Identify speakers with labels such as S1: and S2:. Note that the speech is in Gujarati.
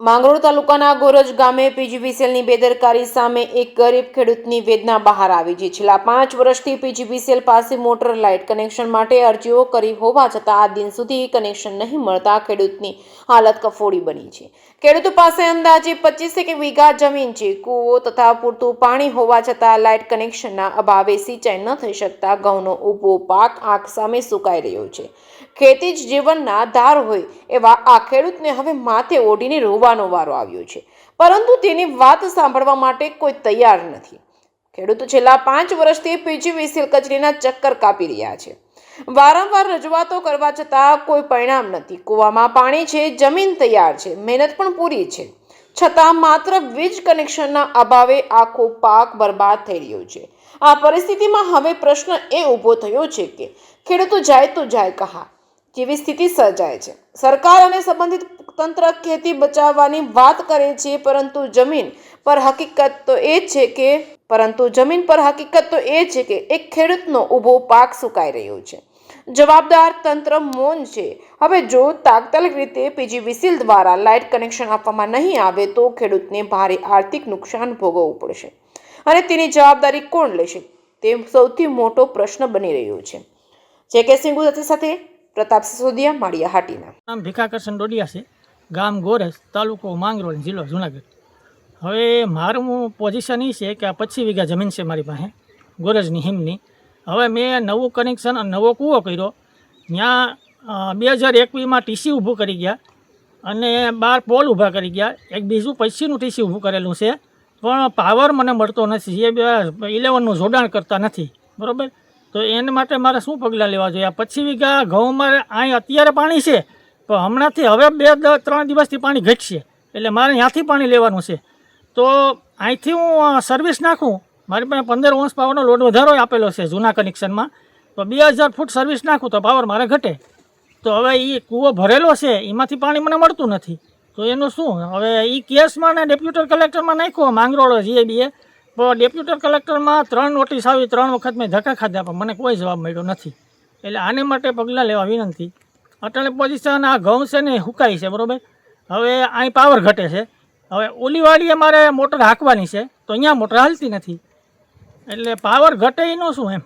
S1: માંગરોળ તાલુકાના ગોરજ ગામે પીજીવીસીએલની બેદરકારી સામે એક ગરીબ ખેડૂતની વેદના બહાર આવી છે. છેલ્લા 5 વર્ષથી પીજીવીસીએલ પાસે મોટર લાઇટ કનેક્શન માટે અરજીઓ કરી હોવા છતાં આ દિન સુધી કનેક્શન નહીં મળતા ખેડૂતની હાલત કફોડી બની છે. ખેડૂતો પાસે અંદાજે 25 વીઘા જમીન છે. કૂવો તથા પૂરતું પાણી હોવા છતાં લાઇટ કનેક્શનના અભાવે સિંચાઈ ન થઈ શકતા ઘઉંનો ઊભો પાક આંખ સામે સુકાઈ રહ્યો છે. ખેતી જ જીવનના ધાર હોય એવા આ ખેડૂતને હવે માથે ઓઢીને રોવાનો વારો આવ્યો છે, પરંતુ તેની વાત સાંભળવા માટે કોઈ તૈયાર નથી. ખેડૂતો છેલ્લા 5 વર્ષથી પીજીવીસીએલ કચેરીના ચક્કર કાપી રહ્યા છે. વારંવાર રજૂઆતો કરવા છતાં કોઈ પરિણામ નથી. કૂવામાં પાણી છે, જમીન તૈયાર છે, મહેનત પણ પૂરી છે, છતાં માત્ર વીજ કનેક્શનના અભાવે આખો પાક બરબાદ થઈ રહ્યો છે. આ પરિસ્થિતિમાં હવે પ્રશ્ન એ ઊભો થયો છે કે ખેડૂતો જાય તો જાય કહા જેવી સ્થિતિ સર્જાય છે. સરકાર અને સંબંધિત તંત્ર ખેતી બચાવવાની વાત કરે છે, પરંતુ જમીન પર હકીકત તો એ છે કે એક ખેડૂતનો ઊભો પાક સુકાઈ રહ્યો છે. જવાબદાર તંત્ર મૌન છે. હવે જો તાત્કાલિક રીતે પીજીવીસીએલ દ્વારા લાઇટ કનેક્શન આપવામાં નહીં આવે તો ખેડૂતને ભારે આર્થિક નુકસાન ભોગવવું પડશે અને તેની જવાબદારી કોણ લેશે તે સૌથી મોટો પ્રશ્ન બની રહ્યો છે. જે.કે. સિંહ સાથે પ્રતાપ સિસોદિયા, માળિયા હાટીના.
S2: નામ ભીખાકરસન ડોડિયા છે, ગામ ગોરજ, તાલુકો માંગરોળ, જિલ્લો જુનાગઢ. હવે મારું પોઝિશન એ છે કે આ 25 વીઘા જમીન છે મારી પાસે ગોરજની હિમની. હવે મેં નવું કનેક્શન અને નવો કૂવો કર્યો. ત્યાં 2021માં ટીસી ઊભું કરી ગયા અને 12 પોલ ઊભા કરી ગયા. એક બીજું પછીનું ટીસી ઊભું કરેલું છે, પણ પાવર મને મળતો નથી. એ 11નું જોડાણ કરતા નથી, બરાબર. તો એને માટે મારે શું પગલાં લેવા જોઈએ? આ 25 વીઘા ઘઉં મારે અહીં અત્યારે પાણી છે, પણ હમણાંથી હવે 2-3 દિવસથી પાણી ઘટશે, એટલે મારે ત્યાંથી પાણી લેવાનું છે. તો અહીંથી હું સર્વિસ નાખું, મારી પાસે 15 હોર્સ પાવરનો લોડ વધારો આપેલો છે જૂના કનેક્શનમાં, તો 2000 ફૂટ સર્વિસ નાખું તો પાવર મારે ઘટે. તો હવે એ કૂવો ભરેલો છે, એમાંથી પાણી મને મળતું નથી, તો એનું શું? હવે એ કેસમાં ને ડેપ્યુટર કલેક્ટરમાં નાખ્યો માંગરોળ જીએબીએ, પણ ડેપ્યુટર કલેક્ટરમાં 3 નોટિસ આવી, 3 વખત મેં ધક્કા ખાધા, પણ મને કોઈ જવાબ મળ્યો નથી. એટલે આને માટે પગલાં લેવા વિનંતી. અટલ પોઝિશન આ ઘઉં છે ને હુકાઈ છે, બરાબર. હવે અહીં પાવર ઘટે છે. હવે ઓલીવાડીએ મારે મોટર હાંકવાની છે, તો અહીંયા મોટર હાલતી નથી, એટલે પાવર ઘટે એનું શું એમ.